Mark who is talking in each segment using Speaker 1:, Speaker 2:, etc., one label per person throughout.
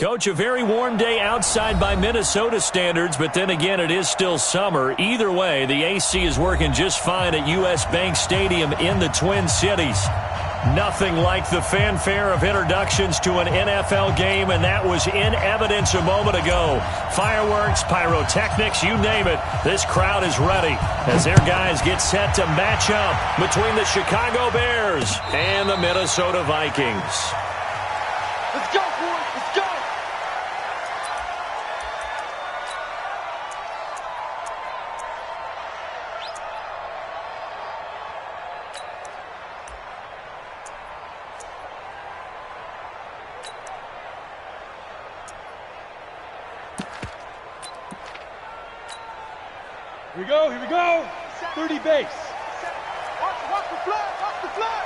Speaker 1: Coach, a very warm day outside by Minnesota standards, but then again, it is still summer. Either way, the AC is working just fine at U.S. Bank Stadium in the Twin Cities. Nothing like the fanfare of introductions to an NFL game, and that was in evidence a moment ago. Fireworks, pyrotechnics, you name it. This crowd is ready as their guys get set to match up between the Chicago Bears and the Minnesota Vikings.
Speaker 2: Let's go, boys. Let's go.
Speaker 3: Here we go. 30 base.
Speaker 2: Watch the flag, watch the flag.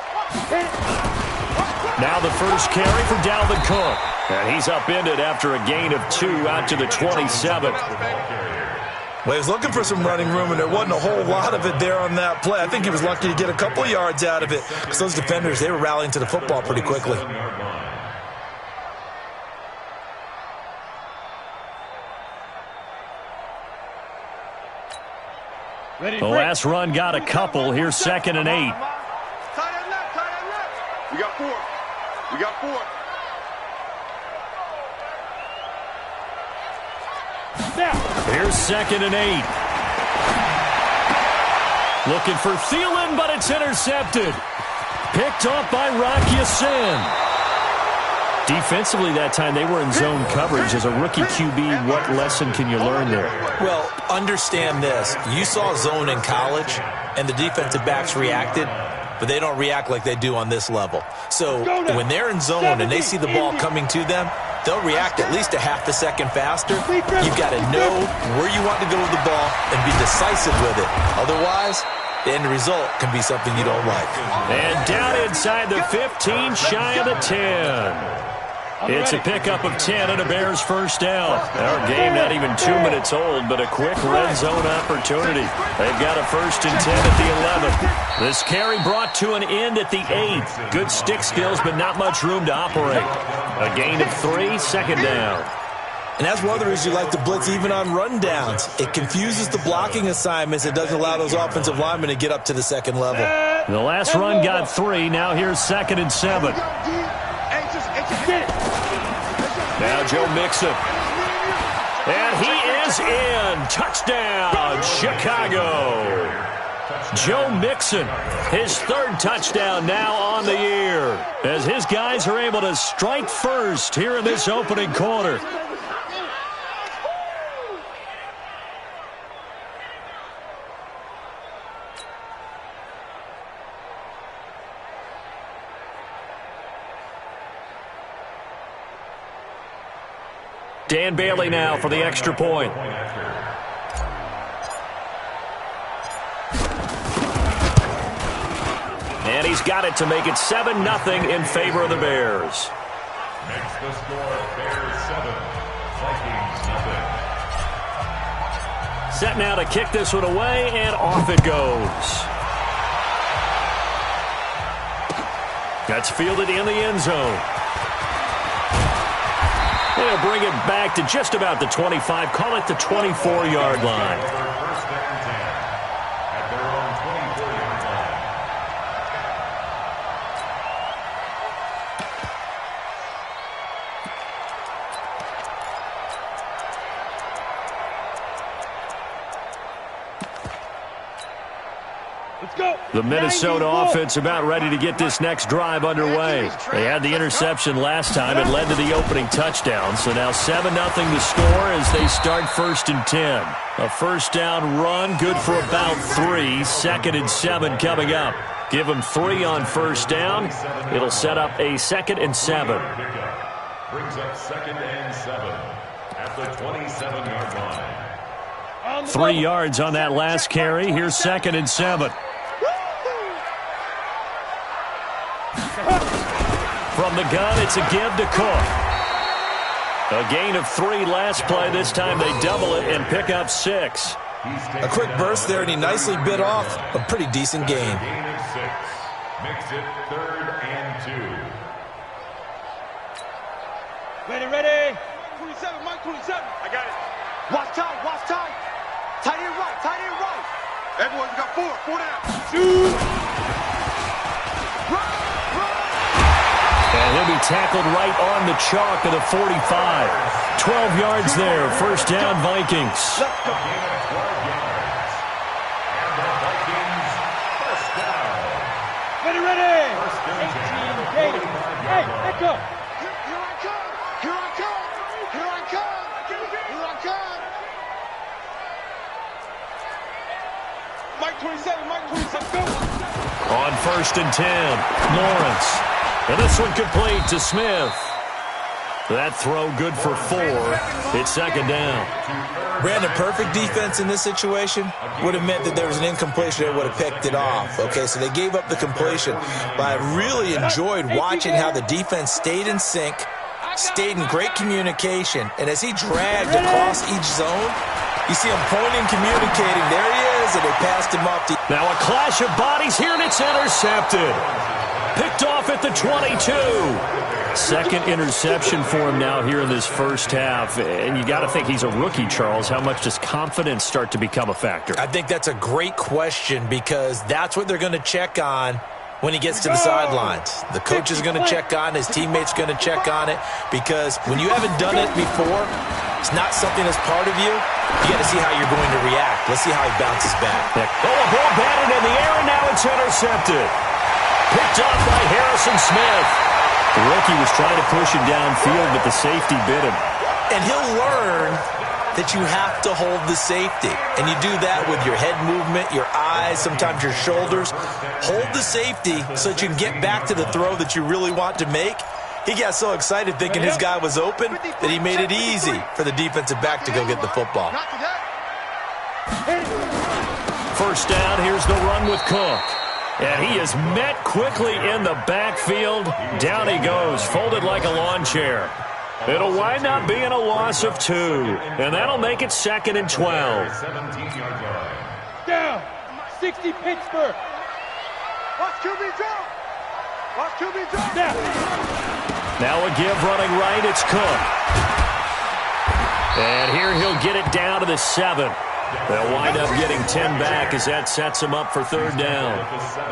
Speaker 1: Now the first carry for Dalvin Cook. And he's upended after a gain of 2 out to the 27.
Speaker 4: Well, he was looking for some running room, and there wasn't a whole lot of it there on that play. I think he was lucky to get a couple yards out of it because those defenders, they were rallying to the football pretty quickly.
Speaker 1: The last run got a couple. Here's 2nd and 8.
Speaker 2: We got 4. We got 4.
Speaker 1: Here's 2nd and 8. Looking for Thielen, but it's intercepted. Picked off by Rock Ya-Sin. Defensively that time, they were in zone coverage. As a rookie QB, what lesson can you learn there?
Speaker 4: Well, understand this. You saw zone in college, and the defensive backs reacted, but they don't react like they do on this level. So when they're in zone and they see the ball coming to them, they'll react at least a half a second faster. You've got to know where you want to go with the ball and be decisive with it. Otherwise, the end result can be something you don't like.
Speaker 1: And down inside the 15, shy of the 10. It's a pickup of 10 and a Bears first down. Our game not even 2 minutes old, but a quick red zone opportunity. They've got a 1st and 10 at the 11th. This carry brought to an end at the 8th. Good stick skills, but not much room to operate. A gain of 3, 2nd down.
Speaker 4: And that's one of the reasons you like to blitz even on rundowns. It confuses the blocking assignments. It doesn't allow those offensive linemen to get up to the second level.
Speaker 1: The last run got 3. Now here's 2nd and 7. Now Joe Mixon. And he is in. Touchdown, Chicago. Joe Mixon, his 3rd touchdown now on the year, as his guys are able to strike first here in this opening quarter. Dan Bailey now for the extra point. And he's got it to make it 7-0 in favor of the Bears.
Speaker 5: Makes the score Bears 7, Vikings 0.
Speaker 1: Set now to kick this one away, and off it goes. That's fielded in the end zone. They'll bring it back to just about the 25, call it the 24-yard line.
Speaker 5: First and 10 at their own 24-yard line.
Speaker 3: Let's go.
Speaker 1: The Minnesota offense about ready to get this next drive underway. They had the interception last time. It led to the opening touchdown. So now 7-0 the score as they start 1st and 10. A first down run, good for about 3. 2nd and 7 coming up. Give them 3 on 1st down. It'll set up a 2nd and 7.
Speaker 5: Brings up 2nd and 7 at the 27-yard line.
Speaker 1: 3 yards on that last carry. Here's 2nd and 7. From the gun, it's a give to Cook. A gain of 3 last play. This time they double it and pick up 6.
Speaker 4: A quick burst there, and he nicely bit off a pretty decent gain.
Speaker 5: Gain of 6 makes it 3rd and 2.
Speaker 3: Ready.
Speaker 2: 27, Mike 27.
Speaker 3: I got it.
Speaker 2: Watch tight. Tight end right. Everyone, we got four down.
Speaker 3: Shoot.
Speaker 1: And he'll be tackled right on the chalk of the 45. 12 yards there. First down, Vikings.
Speaker 2: Let's go.
Speaker 3: Ready. 18, Gage. Hey, let go.
Speaker 2: Here I come. Mike 27, go.
Speaker 1: On 1st and 10, Lawrence. And this one complete to Smith. That throw good for 4. It's second down.
Speaker 4: Brandon, perfect defense in this situation would have meant that there was an incompletion. They would have picked it off. Okay, so they gave up the completion. But I really enjoyed watching how the defense stayed in sync, stayed in great communication, and as he dragged across each zone, you see him pointing, communicating. There he is, and they passed him up.
Speaker 1: Now a clash of bodies here, and it's intercepted. Picked off at the 22. Second interception for him now here in this first half. And you got to think he's a rookie, Charles. How much does confidence start to become a factor?
Speaker 4: I think that's a great question because that's what they're going to check on when he gets to the sidelines. The coach is going to check on, his teammates going to check on it, because when you haven't done it before, it's not something that's part of you. You got to see how you're going to react. Let's see how he bounces back.
Speaker 1: Oh, a ball batted in the air, and now it's intercepted. Picked off by Harrison Smith. The rookie was trying to push him downfield, but the safety bit him.
Speaker 4: And he'll learn that you have to hold the safety. And you do that with your head movement, your eyes, sometimes your shoulders. Hold the safety so that you can get back to the throw that you really want to make. He got so excited thinking his guy was open that he made it easy for the defensive back to go get the football.
Speaker 1: First down, here's the run with Cook. And he is met quickly in the backfield. Down he goes, folded like a lawn chair. It'll wind up being a loss of 2. And that'll make it 2nd and 12.
Speaker 5: 17-yard line.
Speaker 3: Down. 60 Pittsburgh.
Speaker 2: Watch QB jump.
Speaker 3: Down.
Speaker 1: Now a give running right, it's Cook. And here he'll get it down to the 7. They'll wind up getting 10 back as that sets him up for 3rd down.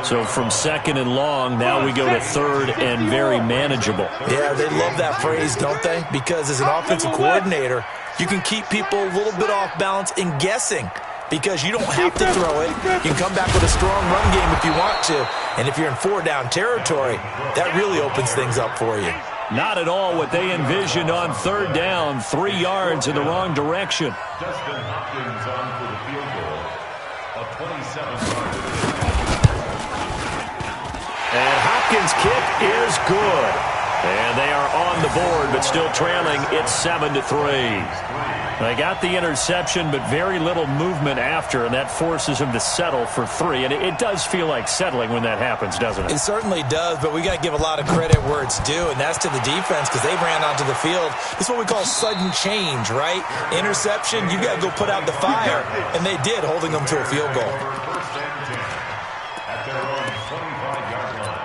Speaker 1: So from 2nd and long, now we go to 3rd and very manageable.
Speaker 4: Yeah, they love that phrase, don't they? Because as an offensive coordinator, you can keep people a little bit off balance and guessing because you don't have to throw it. You can come back with a strong run game if you want to. And if you're in 4-down territory, that really opens things up for you.
Speaker 1: Not at all what they envisioned on 3rd down. 3 yards in the wrong direction.
Speaker 5: Dustin Hopkins on for the field goal. A 27-yard.
Speaker 1: And Hopkins' kick is good. And they are on the board, but still trailing. It's 7-3. They got the interception, but very little movement after, and that forces him to settle for 3. And it does feel like settling when that happens, doesn't it?
Speaker 4: It certainly does, but we got to give a lot of credit where it's due, and that's to the defense because they ran onto the field. This is what we call sudden change, right? Interception, you got to go put out the fire, and they did, holding them to a field goal.
Speaker 5: First and 10 at their own 25-yard line.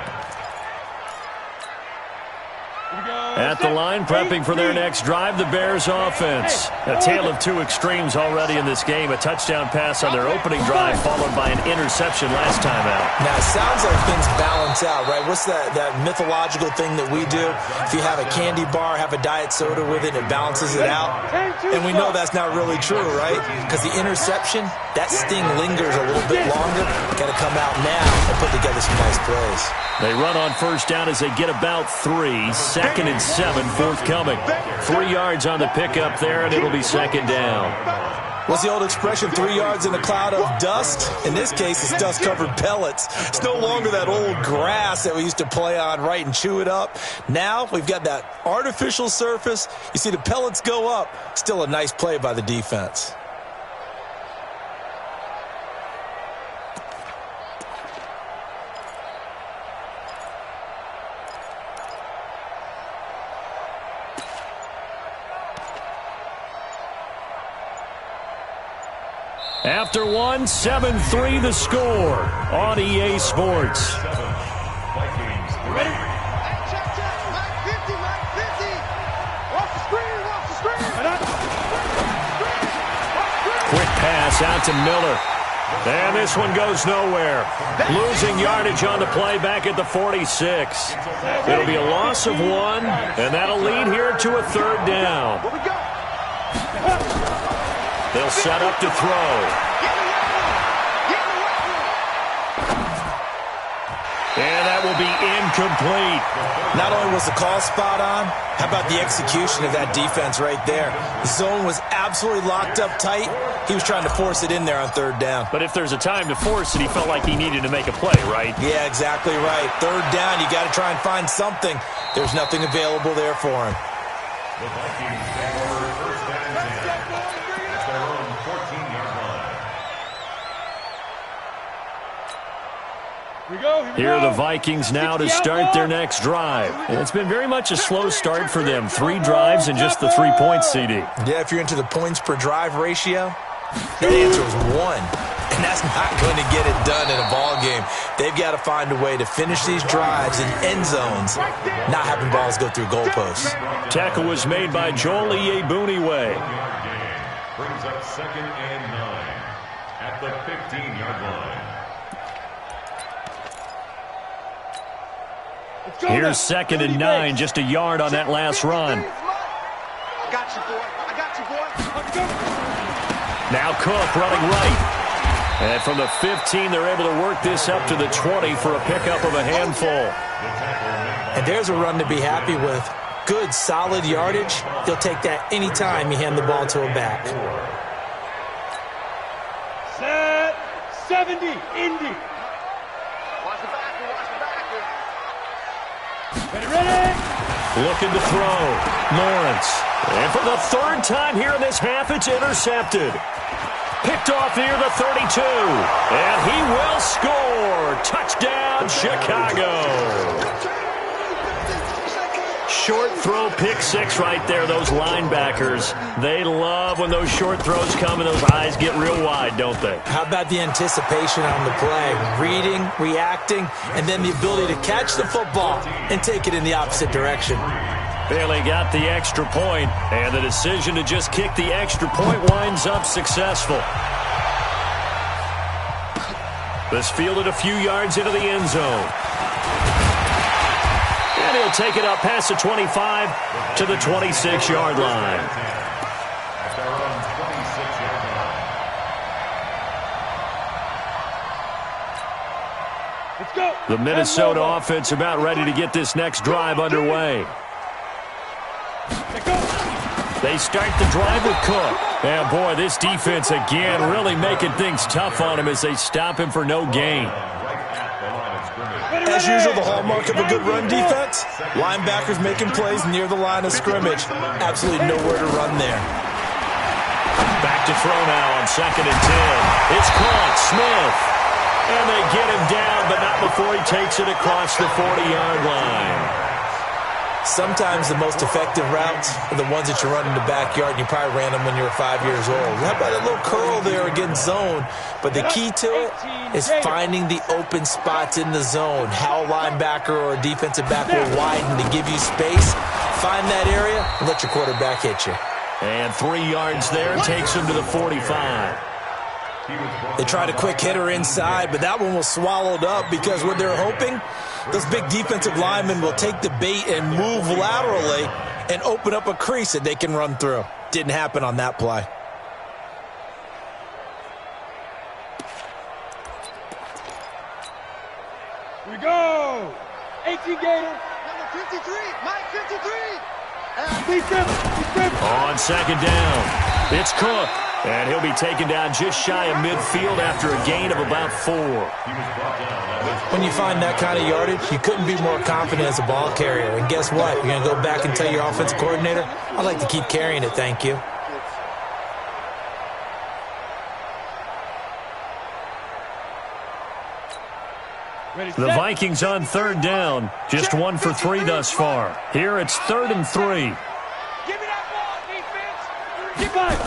Speaker 1: At the line, prepping for their next drive, the Bears offense. A tale of 2 extremes already in this game. A touchdown pass on their opening drive, followed by an interception last time out.
Speaker 4: Now, it sounds like things balance out, right? What's that mythological thing that we do? If you have a candy bar, have a diet soda with it, it balances it out. And we know that's not really true, right? Because the interception, that sting lingers a little bit longer. Got to come out now and put together some nice plays.
Speaker 1: They run on first down as they get about 3. 2nd and 7 forthcoming. 3 yards on the pickup there, and it'll be 2nd down.
Speaker 4: What's the old expression, 3 yards in a cloud of dust? In this case, it's dust-covered pellets. It's no longer that old grass that we used to play on, right, and chew it up. Now we've got that artificial surface. You see the pellets go up. Still a nice play by the defense.
Speaker 1: After 1, 7-3 the score on EA Sports.
Speaker 5: Vikings.
Speaker 3: Ready?
Speaker 2: Check, Mike 50.
Speaker 1: pass out to Miller. And this one goes nowhere. Losing yardage on the play back at the 46. It'll be a loss of 1, and that'll lead here to a 3rd down. They'll set up to throw. And that will be incomplete.
Speaker 4: Not only was the call spot on, how about the execution of that defense right there? The zone was absolutely locked up tight. He was trying to force it in there on 3rd down.
Speaker 1: But if there's a time to force it, he felt like he needed to make a play, right?
Speaker 4: Yeah, exactly right. 3rd down, you got to try and find something. There's nothing available there for him.
Speaker 5: The Vikings take over first down and 10 at their own 14-yard line.
Speaker 1: Here are the Vikings now to start their next drive. And it's been very much a slow start for them. 3 drives and just the 3 points, CD.
Speaker 4: Yeah, if you're into the points per drive ratio, the answer is 1. And that's not going to get it done in a ball game. They've got to find a way to finish these drives in end zones, not having balls go through goalposts.
Speaker 1: Tackle was made by Joel Iyebuniwe.
Speaker 5: Brings up 2nd and 9 at the 15-yard line.
Speaker 1: Here's 2nd and 9, just a yard on that last run.
Speaker 2: I got you, boy. I got you, boy.
Speaker 1: Now Cook running right. And from the 15, they're able to work this up to the 20 for a pickup of a handful.
Speaker 4: And there's a run to be happy with. Good, solid yardage. He'll take that any time you hand the ball to a back.
Speaker 3: Set 70, Indy.
Speaker 2: Watch the back, watch the back.
Speaker 3: Ready?
Speaker 1: Looking to throw. Lawrence. And for the 3rd time here in this half, it's intercepted. Picked off near the 32. And he will score. Touchdown, Chicago. Short throw, pick 6 right there. Those linebackers, they love when those short throws come and those eyes get real wide, don't they?
Speaker 4: How about the anticipation on the play? Reading, reacting, and then the ability to catch the football and take it in the opposite direction.
Speaker 1: Bailey got the extra point, and the decision to just kick the extra point winds up successful. This fielded a few yards into the end zone. And he'll take it up past the 25 to the 26-yard line.
Speaker 5: At their own 26-yard line.
Speaker 3: Let's go.
Speaker 1: The Minnesota offense about ready to get this next drive underway. They start the drive with Cook. And boy, this defense again really making things tough on him as they stop him for no gain.
Speaker 4: As usual, the hallmark of a good run defense, linebackers making plays near the line of scrimmage. Absolutely nowhere to run there.
Speaker 1: Back to throw now on 2nd and 10. It's caught, Smith. And they get him down, but not before he takes it across the 40-yard line.
Speaker 4: Sometimes the most effective routes are the ones that you run in the backyard, and you probably ran them when you were 5 years old. How about a little curl there against zone? But the key to it is finding the open spots in the zone. How a linebacker or a defensive back will widen to give you space. Find that area and let your quarterback hit you.
Speaker 1: And 3 yards there takes him to the 45.
Speaker 4: They tried a quick hitter inside, but that one was swallowed up because what they're hoping, those big defensive linemen will take the bait and move laterally and open up a crease that they can run through. Didn't happen on that play.
Speaker 3: Here we go. 18 Gator.
Speaker 2: Number 53, Mike 53.
Speaker 1: On 2nd down, it's Cook. And he'll be taken down just shy of midfield after a gain of about 4.
Speaker 4: When you find that kind of yardage, you couldn't be more confident as a ball carrier. And guess what? You're going to go back and tell your offensive coordinator, I'd like to keep carrying it, thank you.
Speaker 1: The Vikings on 3rd down, just 1 for 3 thus far. Here it's 3rd and 3.
Speaker 3: Give me that ball, defense. Get back.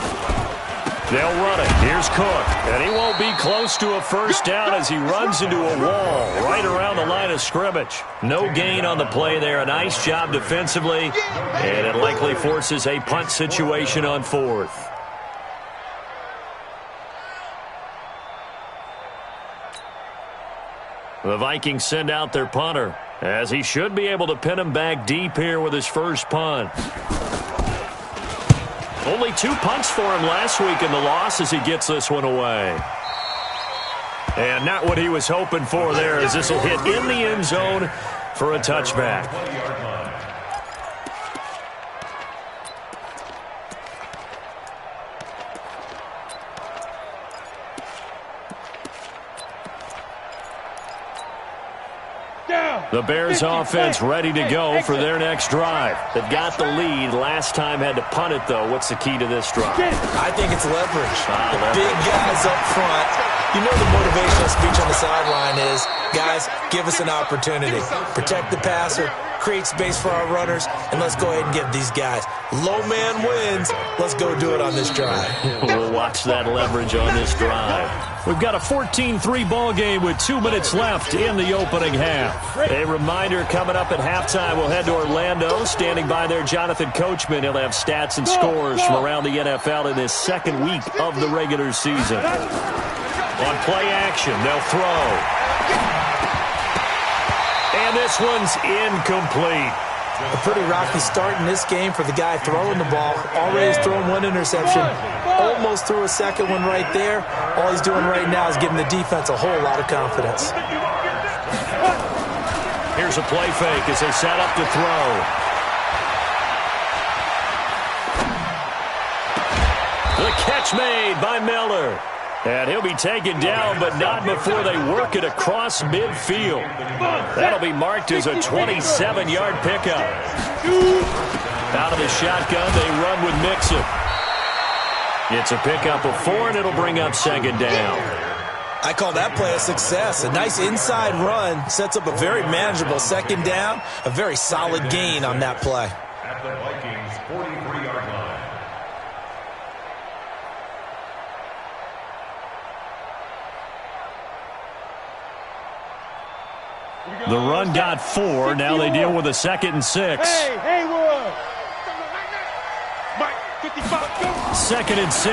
Speaker 1: They'll run it. Here's Cook. And he won't be close to a first down as he runs into a wall right around the line of scrimmage. No gain on the play there. A nice job defensively. And it likely forces a punt situation on 4th. The Vikings send out their punter, as he should be able to pin him back deep here with his first punt. Only 2 punts for him last week in the loss as he gets this one away. And not what he was hoping for there, as this will hit in the end zone for a touchback. The Bears offense ready to go for their next drive. They've got the lead. Last time had to punt it, though. What's the key to this drive?
Speaker 4: I think it's leverage. The big guys up front. You know the motivational speech on the sideline is, guys, give us an opportunity. Protect the passer, create space for our runners, and let's go ahead and give these guys. Low man wins. Let's go do it on this drive.
Speaker 1: We'll watch that leverage on this drive. We've got a 14-3 ball game with 2 minutes left in the opening half. A reminder coming up at halftime, we'll head to Orlando. Standing by there, Jonathan Coachman. He'll have stats and scores from around the NFL in this second week of the regular season. On play action, they'll throw. And this one's incomplete.
Speaker 4: A pretty rocky start in this game for the guy throwing the ball. Already has thrown 1 interception. Almost threw a second one right there. All he's doing right now is giving the defense a whole lot of confidence.
Speaker 1: Here's a play fake as they set up to throw. The catch made by Miller. And he'll be taken down, but not before they work it across midfield. That'll be marked as a 27-yard pickup. Out of the shotgun, they run with Mixon. It's a pickup of 4, and it'll bring up second down.
Speaker 4: I call that play a success. A nice inside run sets up a very manageable second down. A very solid gain on that play.
Speaker 5: At the Vikings' 43-yard line.
Speaker 1: The run got 4. Now they deal with a 2nd and 6.
Speaker 3: Hey, Wood. Mike, 55, go.
Speaker 1: 2nd and 6.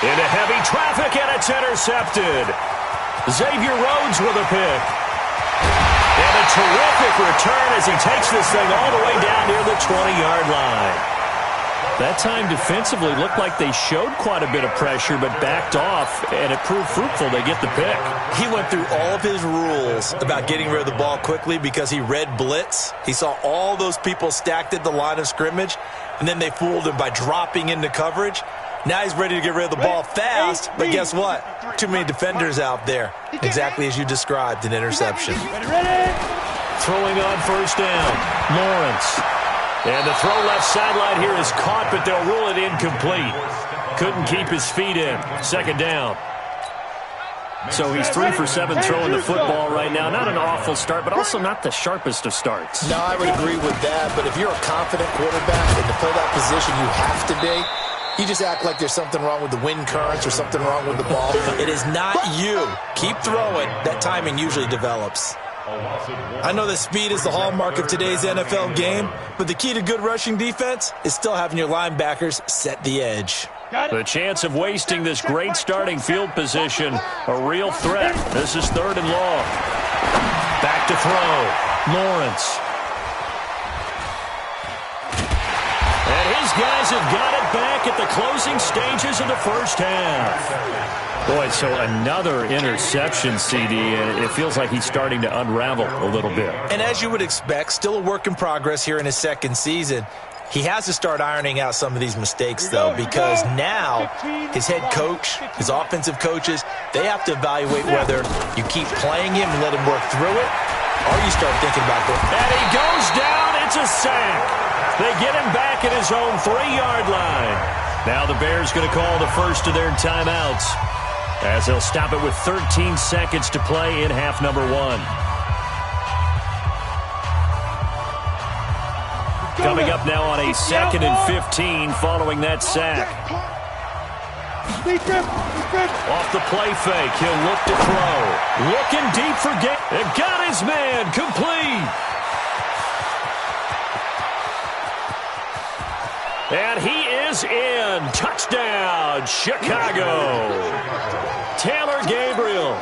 Speaker 1: Into heavy traffic, and it's intercepted. Xavier Rhodes with a pick. And a terrific return as he takes this thing all the way down near the 20-yard line. That time defensively looked like they showed quite a bit of pressure, but backed off, and it proved fruitful. They get the pick.
Speaker 4: He went through all of his rules about getting rid of the ball quickly because he read blitz. He saw all those people stacked at the line of scrimmage, and then they fooled him by dropping into coverage. Now he's ready to get rid of the ball fast, but guess what? Too many defenders out there. Exactly as you described, an interception.
Speaker 1: Throwing on first down, Lawrence. And the throw left sideline here is caught, but they'll rule it incomplete. Couldn't keep his feet in. Second down. So he's 3 for 7 throwing the football right now. Not an awful start, but also not the sharpest of starts.
Speaker 6: No, I would agree with that. But if you're a confident quarterback and to play that position, you have to be. You just act like there's something wrong with the wind currents or something wrong with the ball.
Speaker 4: It is not you. Keep throwing. That timing usually develops. I know that speed is the hallmark of today's NFL game, but the key to good rushing defense is still having your linebackers set the edge.
Speaker 1: The chance of wasting this great starting field position, a real threat. This is 3rd and long. Back to throw. Lawrence. And his guys have got it back at the closing stages of the first half. Boy, so another interception, CD, and it feels like he's starting to unravel a little bit.
Speaker 4: And as you would expect, still a work in progress here in his 2nd season. He has to start ironing out some of these mistakes, though, because now his head coach, his offensive coaches, they have to evaluate whether you keep playing him and let him work through it, or you start thinking about it.
Speaker 1: And he goes down. It's a sack. They get him back at his own 3-yard line. Now the Bears going to call the first of their timeouts, as they'll stop it with 13 seconds to play in half number 1. Coming up now on a 2nd and 15 following that sack. Off the play fake, he'll look to throw. Looking deep for Gage. And got his man, complete. And he is in. Touchdown, Chicago. Taylor Gabriel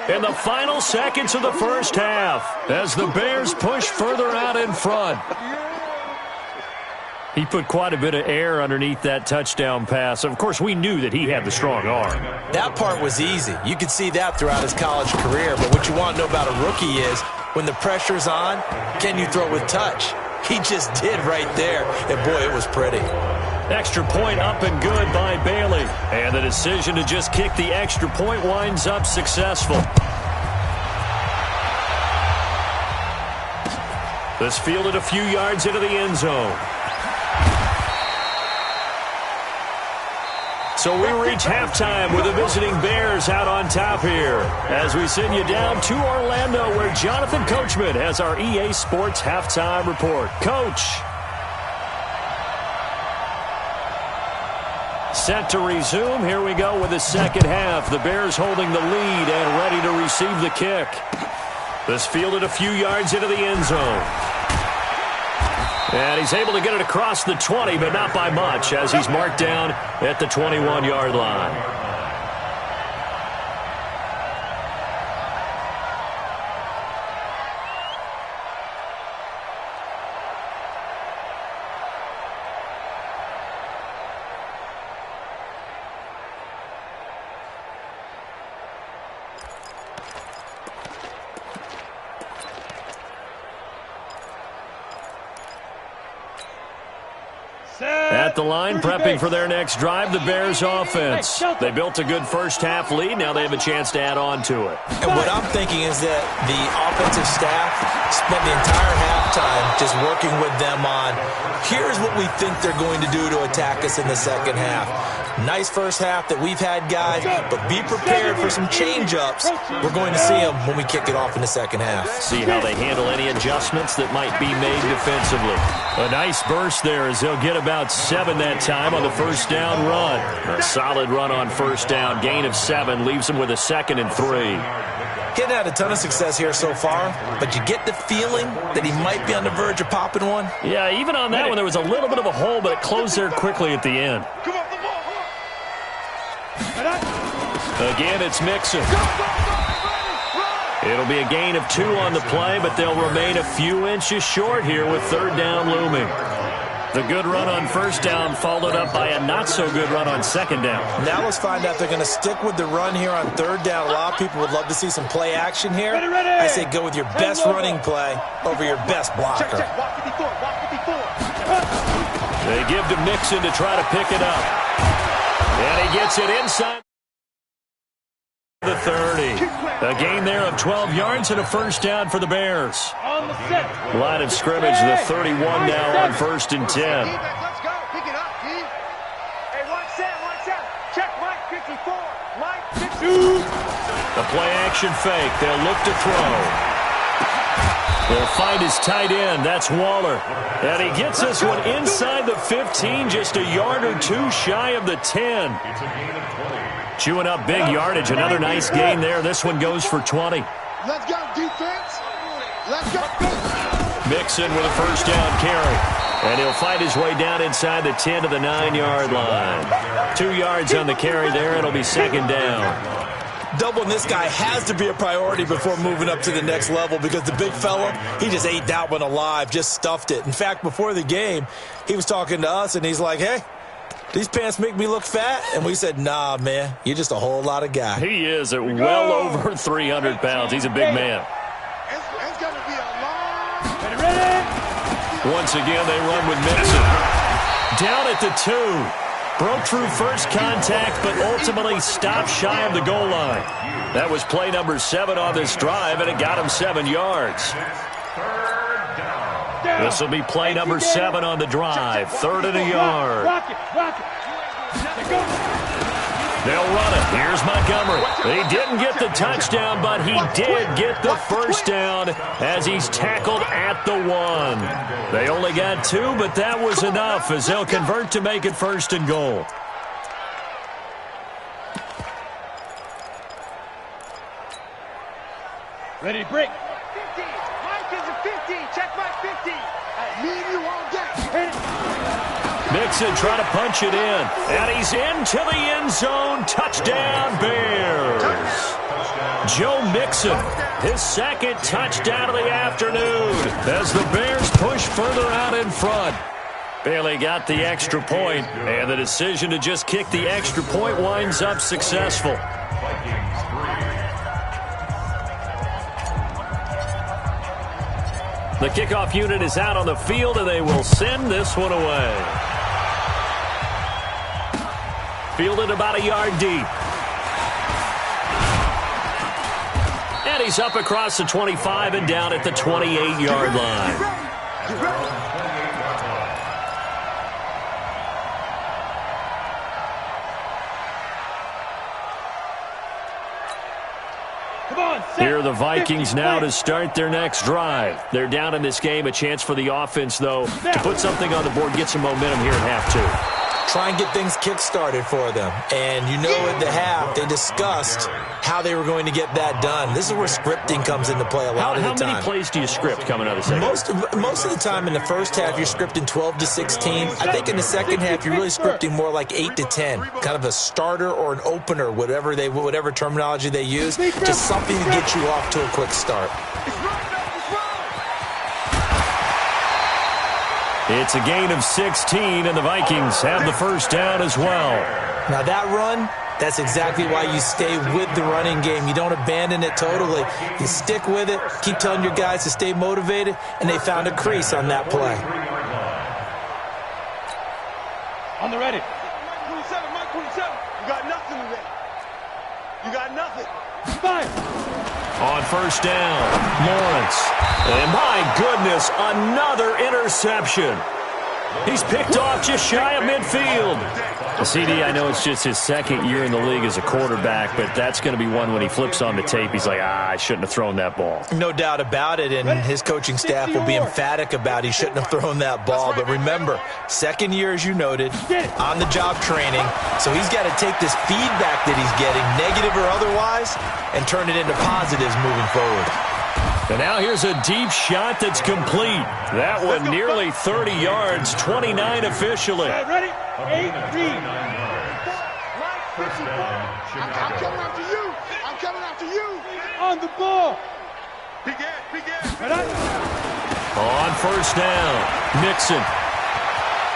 Speaker 1: in the final seconds of the first half as the Bears push further out in front. He put quite a bit of air underneath that touchdown pass. Of course, we knew that he had the strong arm.
Speaker 4: That part was easy. You could see that throughout his college career. But what you want to know about a rookie is when the pressure's on, can you throw with touch? He just did right there. And, boy, it was pretty.
Speaker 1: Extra point up and good by Bailey. And the decision to just kick the extra point winds up successful. This fielded a few yards into the end zone. So we reach halftime with the visiting Bears out on top here as we send you down to Orlando where Jonathan Coachman has our EA Sports Halftime Report. Coach. Set to resume. Here we go with the second half. The Bears holding the lead and ready to receive the kick. This fielded a few yards into the end zone. And he's able to get it across the 20, but not by much as he's marked down at the 21-yard line. At the line, prepping for their next drive, the Bears offense. They built a good first-half lead. Now they have a chance to add on to it.
Speaker 4: And what I'm thinking is that the offensive staff spent the entire halftime just working with them on, here's what we think they're going to do to attack us in the second half. Nice first half that we've had, guys, but be prepared for some change-ups. We're going to see them when we kick it off in the second half.
Speaker 1: See how they handle any adjustments that might be made defensively. A nice burst there as they'll get about 7 that time on the first down run. A solid run on first down. Gain of 7 leaves them with a 2nd and 3.
Speaker 4: Hadn't had a ton of success here so far, but you get the feeling that he might be on the verge of popping one.
Speaker 1: Yeah, even on that one, there was a little bit of a hole, but it closed there quickly at the end. Again, it's Mixon. It'll be a gain of 2 on the play, but they'll remain a few inches short here with third down looming. The good run on first down followed up by a not-so-good run on second down.
Speaker 4: Now let's find out if they're going to stick with the run here on third down. A lot of people would love to see some play action here. I say go with your best running play over your best blocker.
Speaker 1: They give to Mixon to try to pick it up. And he gets it inside the 30. A gain there of 12 yards and a first down for the Bears. Line of scrimmage, the 31 now on 1st and 10.
Speaker 3: Let's go. Pick it up, G. Hey, watch that. Check Mike 54. Mike 52.
Speaker 1: The play action fake. They'll look to throw. They'll find his tight end. That's Waller. And he gets this one inside the 15, just a yard or 2 shy of the 10. Chewing up big yardage. Another nice gain there. This one goes for 20.
Speaker 2: Let's go, defense. Let's go.
Speaker 1: Mixon with a first down carry. And he'll find his way down inside the 10 to the 9-yard line. 2 yards on the carry there. It'll be second down.
Speaker 4: Doubling this guy has to be a priority before moving up to the next level because the big fella, he just ate that one alive, just stuffed it. In fact, before the game, he was talking to us, and he's like, hey, these pants make me look fat? And we said, nah, man, you're just a whole lot of guy.
Speaker 1: He is at well over 300 pounds. He's a big man.
Speaker 2: It's going to be a long...
Speaker 1: Once again, they run with Mixon. Down at the 2. Broke through first contact, but ultimately stopped shy of the goal line. That was play number 7 on this drive, and it got him 7 yards. This will be play number 7 on the drive. 3rd and a yard. They'll run it. Here's Montgomery. He didn't get the touchdown, but he did get the first down as he's tackled at the 1. They only got 2, but that was enough as they'll convert to make it 1st and goal.
Speaker 3: Ready to break. 50. Mike is a 50. Check Mike 50.
Speaker 2: Me and you all day.
Speaker 1: Mixon trying to punch it in. And he's into the end zone. Touchdown, Bears. Joe Mixon, his second touchdown of the afternoon as the Bears push further out in front. Bailey got the extra point, and the decision to just kick the extra point winds up successful. The kickoff unit is out on the field, and they will send this one away. Fielded about a yard deep. And he's up across the 25 and down at the 28-yard line. Here are the Vikings now to start their next drive. They're down in this game. A chance for the offense, though, to put something on the board, get some momentum here at half two.
Speaker 4: Try and get things kick-started for them. And you know at the half, they discussed how they were going to get that done. This is where scripting comes into play a lot of the time.
Speaker 1: How many plays do you script coming out of the second?
Speaker 4: Most of the time in the first half, you're scripting 12 to 16. I think in the second half, you're really scripting more like 8 to 10. Kind of a starter or an opener, whatever terminology they use. Just something to get you off to a quick start.
Speaker 1: It's a gain of 16, and the Vikings have the first down as well.
Speaker 4: Now that run, that's exactly why you stay with the running game. You don't abandon it totally. You stick with it, keep telling your guys to stay motivated, and they found a crease on that play.
Speaker 3: On the ready. Mike 27. You got nothing today. You got nothing. Fire.
Speaker 1: On first down, Lawrence. And my goodness, another interception. He's picked off just shy of midfield. CD, I know it's just his second year in the league as a quarterback, but that's going to be one when he flips on the tape. He's like, I shouldn't have thrown that ball.
Speaker 4: No doubt about it, and his coaching staff will be emphatic about he shouldn't have thrown that ball. But remember, second year, as you noted, on-the-job training, so he's got to take this feedback that he's getting, negative or otherwise, and turn it into positives moving forward.
Speaker 1: And now here's a deep shot that's complete. That one nearly 30 yards, 29 officially.
Speaker 3: Ready? 8, 3.
Speaker 2: I'm coming after you. I'm coming after you.
Speaker 3: On the ball.
Speaker 2: Big ass.
Speaker 1: On first down, Mixon.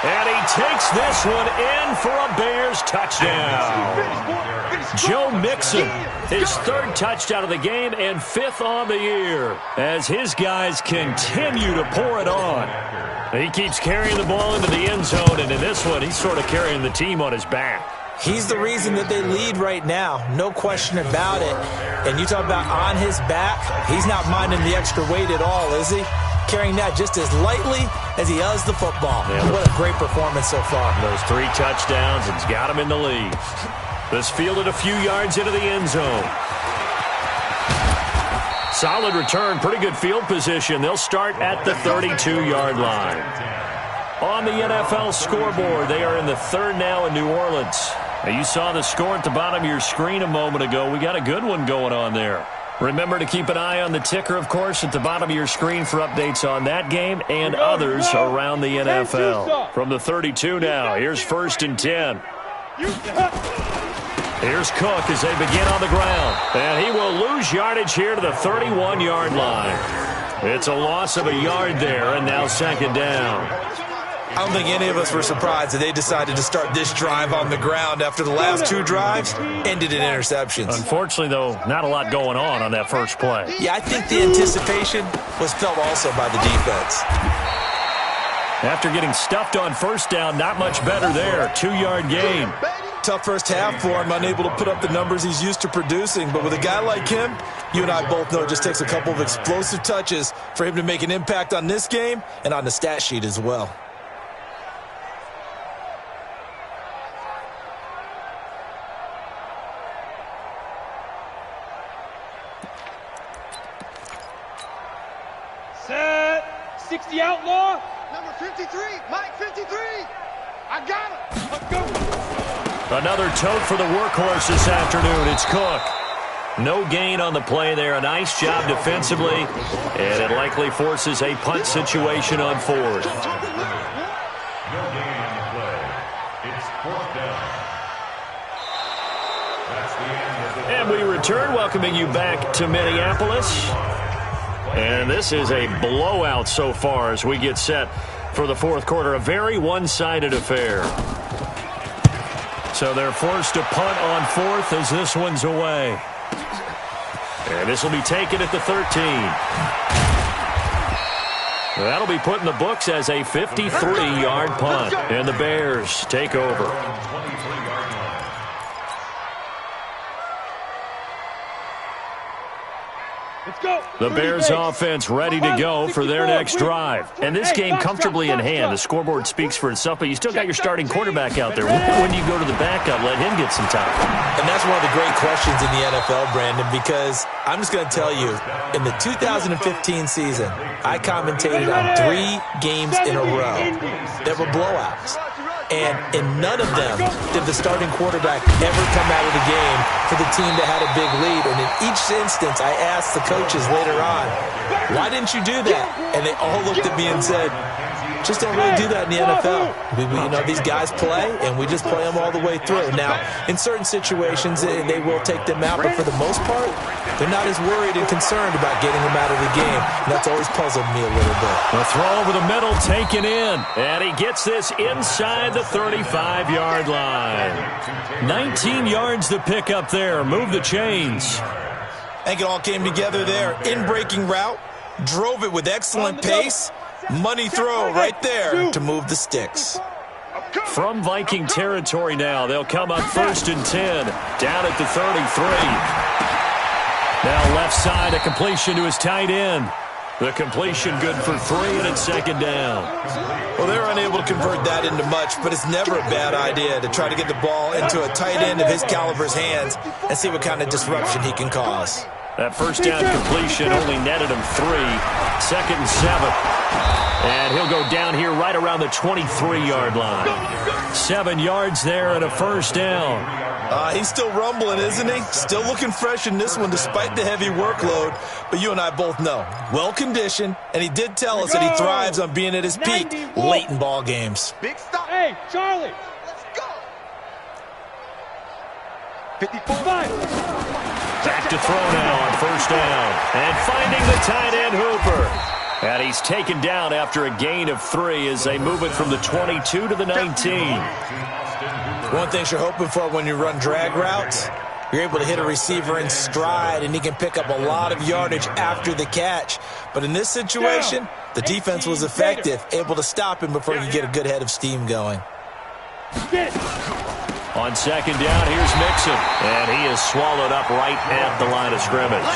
Speaker 1: And he takes this one in for a Bears touchdown. Joe Mixon, his third touchdown of the game and fifth on the year, as his guys continue to pour it on. He keeps carrying the ball into the end zone, and in this one, he's sort of carrying the team on his back.
Speaker 4: He's the reason that they lead right now, no question about it. And you talk about on his back, he's not minding the extra weight at all, is he? Carrying that just as lightly as he does the football. Yeah, what a great performance so far.
Speaker 1: Those 3 touchdowns, it's got him in the lead. This fielded a few yards into the end zone. Solid return, pretty good field position. They'll start at the 32-yard line. On the NFL scoreboard, they are in the third now in New Orleans. Now, you saw the score at the bottom of your screen a moment ago. We got a good one going on there. Remember to keep an eye on the ticker, of course, at the bottom of your screen for updates on that game and others around the NFL. From the 32 now, here's first and 10. Here's Cook as they begin on the ground. And he will lose yardage here to the 31-yard line. It's a loss of a yard there, and now second down.
Speaker 4: I don't think any of us were surprised that they decided to start this drive on the ground after the last 2 drives ended in interceptions.
Speaker 1: Unfortunately, though, not a lot going on that first play.
Speaker 4: Yeah, I think the anticipation was felt also by the defense.
Speaker 1: After getting stuffed on first down, not much better there. 2-yard gain.
Speaker 4: Tough first half for him, unable to put up the numbers he's used to producing. But with a guy like him, you and I both know it just takes a couple of explosive touches for him to make an impact on this game and on the stat sheet as well.
Speaker 3: Set. 60 outlaw.
Speaker 2: Number 53. Mike 53. I got him.
Speaker 3: Let's go.
Speaker 1: Another tote for the workhorse this afternoon. It's Cook. No gain on the play there. A nice job defensively. And it likely forces a punt situation on fourth.
Speaker 5: No gain on the play. It's 4th down. That's the end of the
Speaker 1: And we return, welcoming you back to Minneapolis. And this is a blowout so far as we get set for the fourth quarter. A very one-sided affair. So they're forced to punt on fourth as this one's away. And this will be taken at the 13. That'll be put in the books as a 53-yard punt. And the Bears take over. The Bears offense ready to go for their next drive. And this game comfortably in hand. The scoreboard speaks for itself, but you still got your starting quarterback out there. When do you go to the backup, let him get some time?
Speaker 4: And that's one of the great questions in the NFL, Brandon, because I'm just going to tell you, in the 2015 season, I commentated on 3 games in a row that were blowouts. And in none of them did the starting quarterback ever come out of the game for the team that had a big lead. And in each instance, I asked the coaches later on, why didn't you do that? And they all looked at me and said, just don't really do that in the NFL. These guys play, and we just play them all the way through. Now, in certain situations, they will take them out, but for the most part, they're not as worried and concerned about getting them out of the game. And that's always puzzled me a little bit.
Speaker 1: The throw over the middle taken in, and he gets this inside the 35-yard line. 19 yards to pick up there. Move the chains.
Speaker 4: I think it all came together there. In-breaking route, drove it with excellent pace. Money throw right there to move the sticks.
Speaker 1: From Viking territory now, they'll come up 1st and 10, down at the 33. Now left side, a completion to his tight end. The completion good for 3, and it's 2nd down.
Speaker 4: Well, they're unable to convert that into much, but it's never a bad idea to try to get the ball into a tight end of his caliber's hands and see what kind of disruption he can cause.
Speaker 1: That first down completion only netted him 3. 2nd and 7. And he'll go down here right around the 23-yard line. 7 yards there and a 1st down.
Speaker 4: He's still rumbling, isn't he? Still looking fresh in this one despite the heavy workload. But you and I both know, well-conditioned, and he did tell us that he thrives on being at his peak late in ball games.
Speaker 2: Big stop.
Speaker 3: Hey, Charlie.
Speaker 2: Let's go. 55.
Speaker 1: Back to throw now on 1st down. And finding the tight end Hooper. And he's taken down after a gain of 3 as they move it from the 22 to the 19.
Speaker 4: One thing you're hoping for when you run drag routes, you're able to hit a receiver in stride, and he can pick up a lot of yardage after the catch. But in this situation, the defense was effective, able to stop him before you get a good head of steam going.
Speaker 1: On 2nd down, here's Mixon. And he is swallowed up right at the line of scrimmage.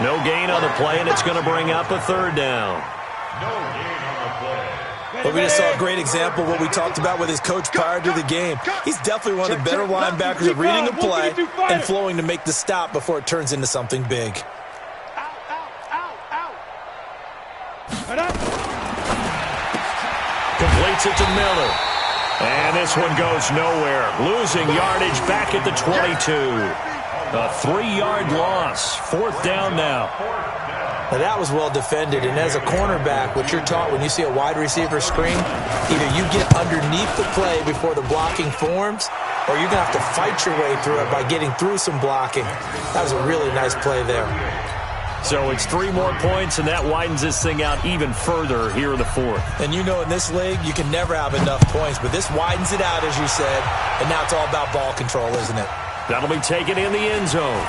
Speaker 1: No gain on the play, and it's going to bring up a 3rd down.
Speaker 4: But we just saw a great example of what we talked about with his coach prior to the game. He's definitely one of the better linebackers at reading a play and flowing to make the stop before it turns into something big.
Speaker 1: Completes it to Miller. And this one goes nowhere. Losing yardage back at the 22. A 3-yard loss. 4th down now.
Speaker 4: Now that was well defended, and as a cornerback, what you're taught when you see a wide receiver screen, either you get underneath the play before the blocking forms, or you're going to have to fight your way through it by getting through some blocking. That was a really nice play there.
Speaker 1: So it's 3 more points, and that widens this thing out even further here in the 4th.
Speaker 4: And you know in this league, you can never have enough points, but this widens it out, as you said, and now it's all about ball control, isn't it?
Speaker 1: That'll be taken in the end zone.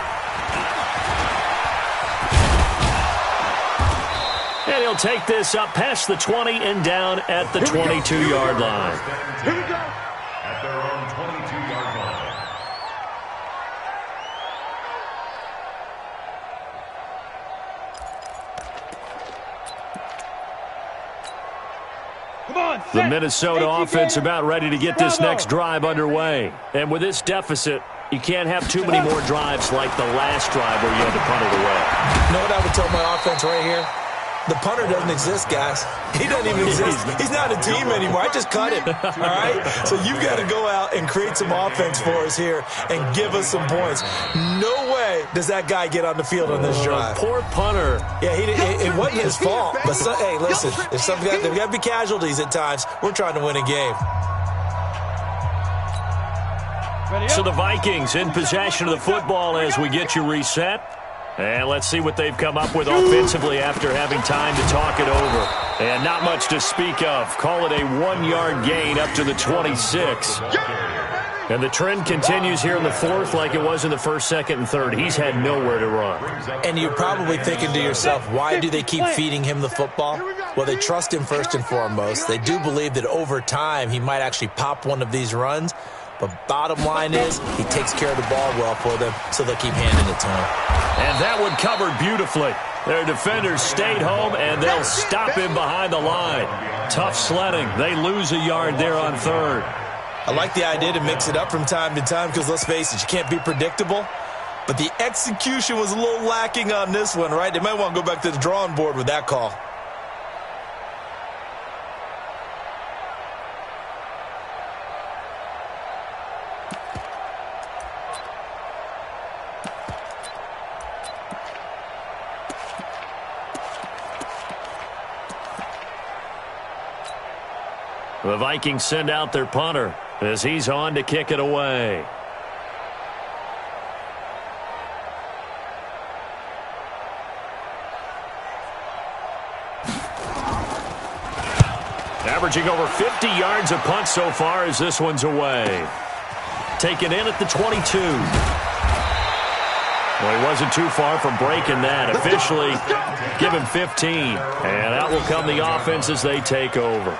Speaker 1: And he'll take this up past the 20 and down at the 22-yard line.
Speaker 2: Here we go.
Speaker 5: At their own 22-yard line.
Speaker 1: The Minnesota offense about ready to get this next drive underway. And with this deficit, you can't have too many more drives like the last drive where you had to punt it away.
Speaker 4: You know what I would tell my offense right here? The punter doesn't exist, guys. He doesn't even exist. He's not a team anymore. I just cut him, all right? So you've got to go out and create some offense for us here and give us some points. No way does that guy get on the field on this drive.
Speaker 1: Poor punter.
Speaker 4: Yeah, it wasn't his fault. But, hey, listen, there's got to be casualties at times. We're trying to win a game.
Speaker 1: So the Vikings in possession of the football as we get you reset. And let's see what they've come up with offensively after having time to talk it over. And not much to speak of. Call it a 1-yard gain up to the 26. And the trend continues here in the fourth like it was in the first, second, and third. He's had nowhere to run.
Speaker 4: And you're probably thinking to yourself, why do they keep feeding him the football? Well, they trust him first and foremost. They do believe that over time he might actually pop one of these runs. But bottom line is he takes care of the ball well for them, so they'll keep handing it to him.
Speaker 1: And that one covered beautifully. Their defenders stayed home, and they'll stop him behind the line. Tough sledding. They lose a yard there on third.
Speaker 4: I like the idea to mix it up from time to time because, let's face it, you can't be predictable. But the execution was a little lacking on this one, right? They might want to go back to the drawing board with that call.
Speaker 1: The Vikings send out their punter as he's on to kick it away. Averaging over 50 yards a punt so far as this one's away. Taken in at the 22. Well, he wasn't too far from breaking that. Officially, give him 15. And out will come the offense as they take over.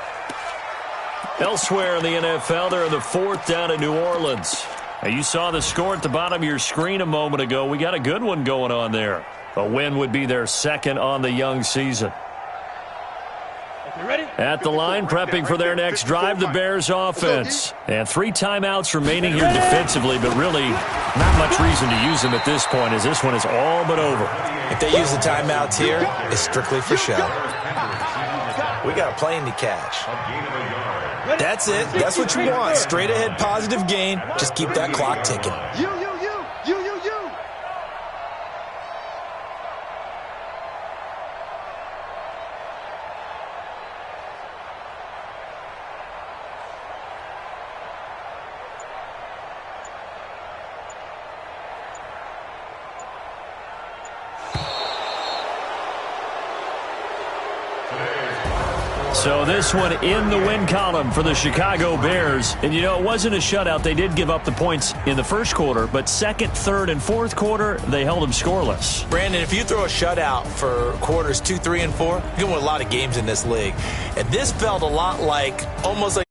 Speaker 1: Elsewhere in the NFL, they're in the fourth down in New Orleans. Now, you saw the score at the bottom of your screen a moment ago. We got a good one going on there. A win would be their second on the young season. At the line, prepping for their next drive, the Bears offense. And 3 timeouts remaining here defensively, but really not much reason to use them at this point as this one is all but over.
Speaker 4: If they use the timeouts here, it's strictly for show. We got a plane to catch. That's it. That's what you want. Straight ahead positive gain. Just keep that clock ticking.
Speaker 2: You.
Speaker 1: So this one in the win column for the Chicago Bears. And, you know, it wasn't a shutout. They did give up the points in the first quarter, but second, third, and fourth quarter, they held them scoreless.
Speaker 4: Brandon, if you throw a shutout for quarters 2, 3, and 4, you can win a lot of games in this league. And this felt a lot like, almost like